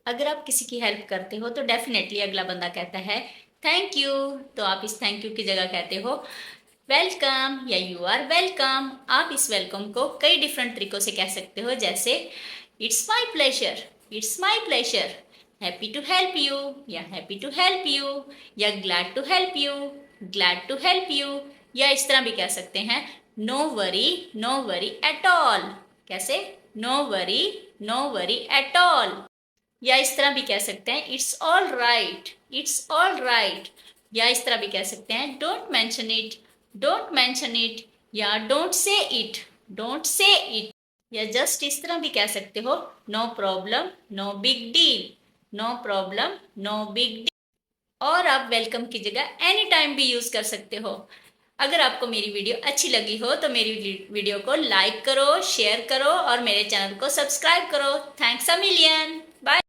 अगर आप किसी की हेल्प करते हो तो डेफिनेटली अगला बंदा कहता है थैंक यू। तो आप इस थैंक यू की जगह कहते हो वेलकम या यू आर वेलकम। आप इस वेलकम को कई डिफरेंट तरीकों से कह सकते हो, जैसे it's my pleasure, it's my pleasure, happy to help you या हैप्पी टू हेल्प यू, या glad to help you, glad to help you, या इस तरह भी कह सकते हैं नो वरी एट ऑल। कैसे? No worry at all. या इस तरह भी कह सकते हैं it's all right, it's all right. या इस तरह भी कह सकते हैं don't mention it, don't mention it, या don't say it, don't say it. या जस्ट इस तरह भी कह सकते हो no problem no big deal, no problem no big deal. और आप वेलकम की जगह एनी टाइम भी यूज कर सकते हो। अगर आपको मेरी वीडियो अच्छी लगी हो तो मेरी वीडियो को लाइक करो, शेयर करो और मेरे चैनल को सब्सक्राइब करो। Thanks a million. बाय।